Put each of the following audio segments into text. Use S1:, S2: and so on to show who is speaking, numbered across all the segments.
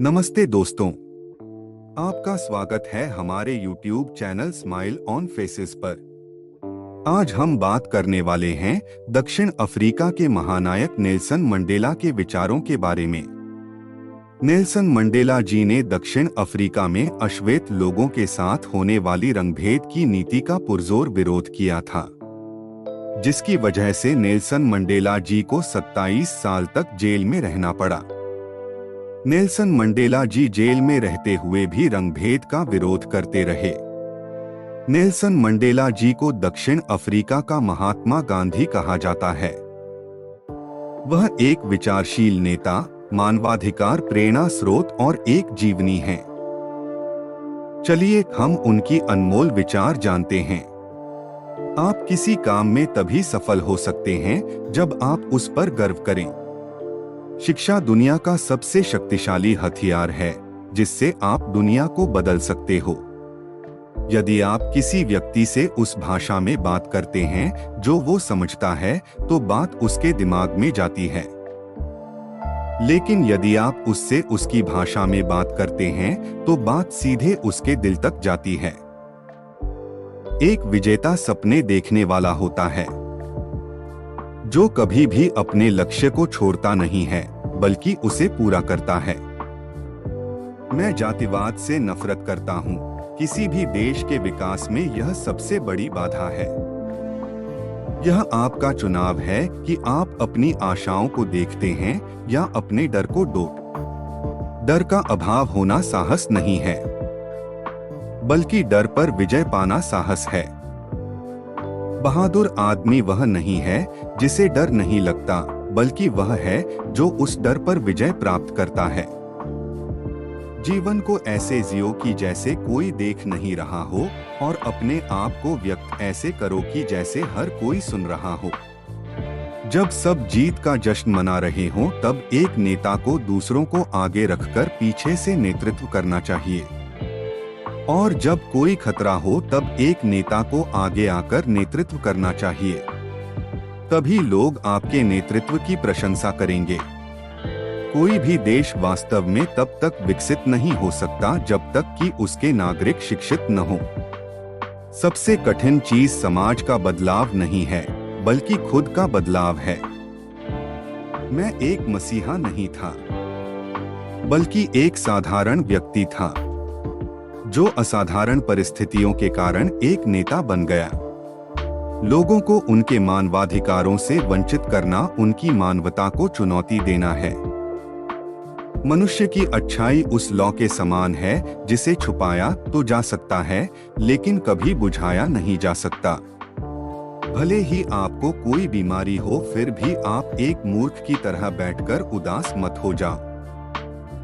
S1: नमस्ते दोस्तों, आपका स्वागत है हमारे YouTube channel smile on faces पर। आज हम बात करने वाले हैं दक्षिण अफ्रीका के महानायक नेल्सन मंडेला के विचारों के बारे में। नेल्सन मंडेला जी ने दक्षिण अफ्रीका में अश्वेत लोगों के साथ होने वाली रंगभेद की नीति का पुरजोर विरोध किया था, जिसकी वजह से नेल्सन मंडेला जी को 27 साल तक जेल में रहना पड़ा। नेल्सन मंडेला जी जेल में रहते हुए भी रंगभेद का विरोध करते रहे। नेल्सन मंडेला जी को दक्षिण अफ्रीका का महात्मा गांधी कहा जाता है। वह एक विचारशील नेता, मानवाधिकार प्रेरणा स्रोत और एक जीवनी हैं। चलिए हम उनकी अनमोल विचार जानते हैं। आप किसी काम में तभी सफल हो सकते हैं जब आप उस पर गर्व करें। शिक्षा दुनिया का सबसे शक्तिशाली हथियार है जिससे आप दुनिया को बदल सकते हो। यदि आप किसी व्यक्ति से उस भाषा में बात करते हैं जो वो समझता है, तो बात उसके दिमाग में जाती है। लेकिन यदि आप उससे उसकी भाषा में बात करते हैं तो बात सीधे उसके दिल तक जाती है। एक विजेता सपने देखने वाला होता है, जो कभी भी अपने लक्ष्य को छोड़ता नहीं है बल्कि उसे पूरा करता है। मैं जातिवाद से नफरत करता हूँ। किसी भी देश के विकास में यह सबसे बड़ी बाधा है। यह आपका चुनाव है कि आप अपनी आशाओं को देखते हैं या अपने डर को डर का अभाव होना साहस नहीं है, बल्कि डर पर विजय पाना साहस है। बहादुर आदमी वह नहीं है जिसे डर नहीं लगता, बल्कि वह है जो उस डर पर विजय प्राप्त करता है। जीवन को ऐसे जियो कि जैसे कोई देख नहीं रहा हो, और अपने आप को व्यक्त ऐसे करो कि जैसे हर कोई सुन रहा हो। जब सब जीत का जश्न मना रहे हों, तब एक नेता को दूसरों को आगे रखकर पीछे से नेतृत्व करना चाहिए। और जब कोई खतरा हो, तब एक नेता को आगे आकर नेतृत्व करना चाहिए। तभी लोग आपके नेतृत्व की प्रशंसा करेंगे। कोई भी देश वास्तव में तब तक विकसित नहीं हो सकता जब तक कि उसके नागरिक शिक्षित न हो। सबसे कठिन चीज समाज का बदलाव नहीं है, बल्कि खुद का बदलाव है। मैं एक मसीहा नहीं था, बल्कि एक साधारण व्यक्ति था, जो असाधारण परिस्थितियों के कारण एक नेता बन गया। लोगों को उनके मानवाधिकारों से वंचित करना उनकी मानवता को चुनौती देना है। मनुष्य की अच्छाई उस लौ के समान है जिसे छुपाया तो जा सकता है, लेकिन कभी बुझाया नहीं जा सकता। भले ही आपको कोई बीमारी हो, फिर भी आप एक मूर्ख की तरह बैठकर उदास मत हो जाओ।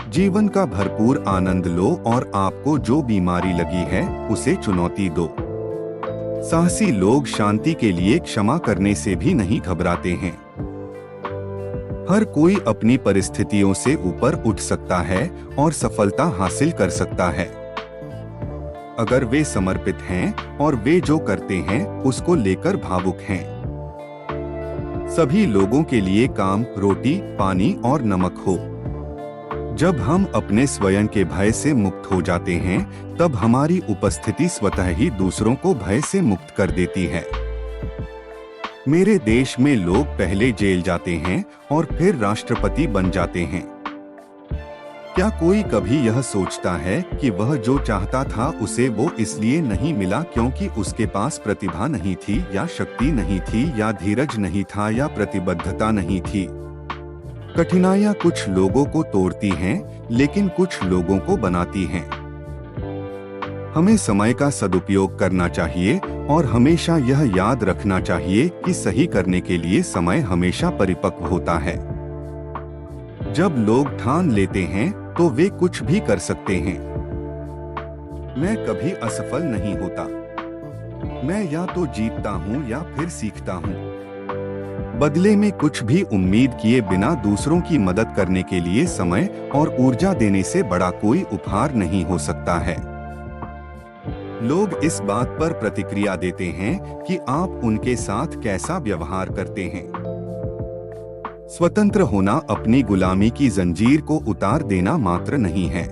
S1: जीवन का भरपूर आनंद लो, और आपको जो बीमारी लगी है उसे चुनौती दो। साहसी लोग शांति के लिए क्षमा करने से भी नहीं घबराते हैं। हर कोई अपनी परिस्थितियों से ऊपर उठ सकता है और सफलता हासिल कर सकता है, अगर वे समर्पित हैं और वे जो करते हैं उसको लेकर भावुक हैं। सभी लोगों के लिए काम, रोटी, पानी और नमक हो। जब हम अपने स्वयं के भय से मुक्त हो जाते हैं, तब हमारी उपस्थिति स्वतः ही दूसरों को भय से मुक्त कर देती है। मेरे देश में लोग पहले जेल जाते हैं और फिर राष्ट्रपति बन जाते हैं। क्या कोई कभी यह सोचता है कि वह जो चाहता था उसे वो इसलिए नहीं मिला क्योंकि उसके पास प्रतिभा नहीं थी, या शक्ति नहीं थी, या धीरज नहीं था, या प्रतिबद्धता नहीं थी? कठिनाइयां कुछ लोगों को तोड़ती हैं, लेकिन कुछ लोगों को बनाती हैं। हमें समय का सदुपयोग करना चाहिए और हमेशा यह याद रखना चाहिए कि सही करने के लिए समय हमेशा परिपक्व होता है। जब लोग ठान लेते हैं तो वे कुछ भी कर सकते हैं। मैं कभी असफल नहीं होता। मैं या तो जीतता हूँ या फिर सीखता हूँ। बदले में कुछ भी उम्मीद किए बिना दूसरों की मदद करने के लिए समय और ऊर्जा देने से बड़ा कोई उपहार नहीं हो सकता है। लोग इस बात पर प्रतिक्रिया देते हैं कि आप उनके साथ कैसा व्यवहार करते हैं। स्वतंत्र होना अपनी गुलामी की जंजीर को उतार देना मात्र नहीं है,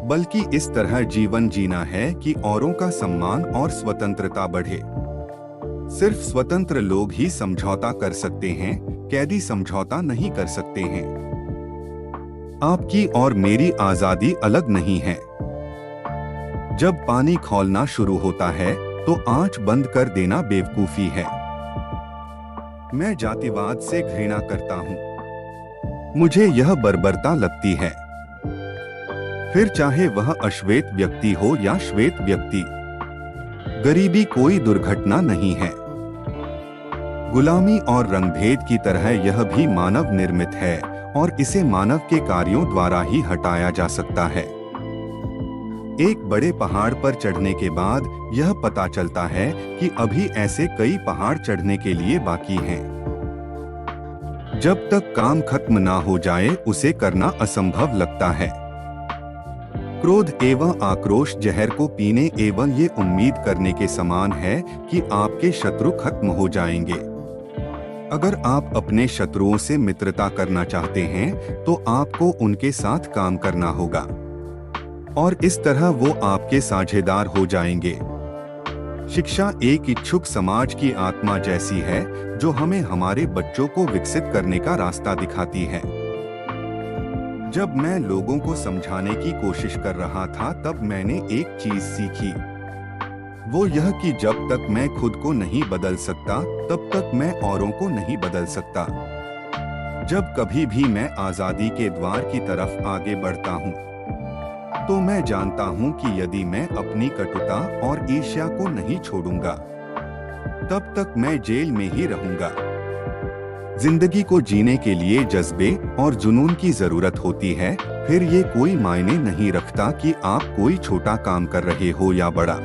S1: बल्कि इस तरह जीवन जीना है कि औरों का सम्मान और स्वतंत्रता बढ़े। सिर्फ स्वतंत्र लोग ही समझौता कर सकते हैं, कैदी समझौता नहीं कर सकते हैं। आपकी और मेरी आजादी अलग नहीं है। जब पानी खौलना शुरू होता है तो आंच बंद कर देना बेवकूफी है। मैं जातिवाद से घृणा करता हूं। मुझे यह बर्बरता लगती है, फिर चाहे वह अश्वेत व्यक्ति हो या श्वेत व्यक्ति। गरीबी कोई दुर्घटना नहीं है। गुलामी और रंगभेद की तरह यह भी मानव निर्मित है और इसे मानव के कार्यों द्वारा ही हटाया जा सकता है। एक बड़े पहाड़ पर चढ़ने के बाद यह पता चलता है कि अभी ऐसे कई पहाड़ चढ़ने के लिए बाकी हैं। जब तक काम खत्म ना हो जाए उसे करना असंभव लगता है। क्रोध एवं आक्रोश जहर को पीने एवं ये उम्मीद करने के समान है कि आपके शत्रु खत्म हो जाएंगे। अगर आप अपने शत्रुओं से मित्रता करना चाहते हैं तो आपको उनके साथ काम करना होगा और इस तरह वो आपके साझेदार हो जाएंगे। शिक्षा एक इच्छुक समाज की आत्मा जैसी है जो हमें हमारे बच्चों को विकसित करने का रास्ता दिखाती है। जब मैं लोगों को समझाने की कोशिश कर रहा था तब मैंने एक चीज सीखी, वो यह कि जब तक मैं खुद को नहीं बदल सकता तब तक मैं औरों को नहीं बदल सकता। जब कभी भी मैं आजादी के द्वार की तरफ आगे बढ़ता हूँ तो मैं जानता हूं कि यदि मैं अपनी कटुता और ईर्ष्या को नहीं छोड़ूंगा तब तक मैं जेल में ही रहूंगा। जिंदगी को जीने के लिए जज्बे और जुनून की जरूरत होती है। फिर ये कोई मायने नहीं रखता कि आप कोई छोटा काम कर रहे हो या बड़ा।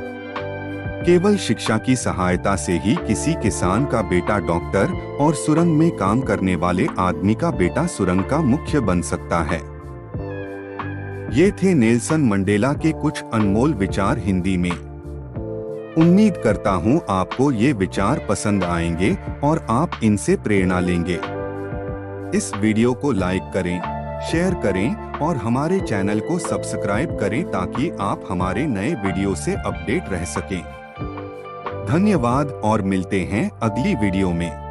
S1: केवल शिक्षा की सहायता से ही किसी किसान का बेटा डॉक्टर और सुरंग में काम करने वाले आदमी का बेटा सुरंग का मुख्य बन सकता है। ये थे नेल्सन मंडेला के कुछ अनमोल विचार हिंदी में। उम्मीद करता हूँ आपको ये विचार पसंद आएंगे और आप इनसे प्रेरणा लेंगे। इस वीडियो को लाइक करें, शेयर करें और हमारे चैनल को सब्सक्राइब करें ताकि आप हमारे नए वीडियो से अपडेट रह सकें। धन्यवाद और मिलते हैं अगली वीडियो में।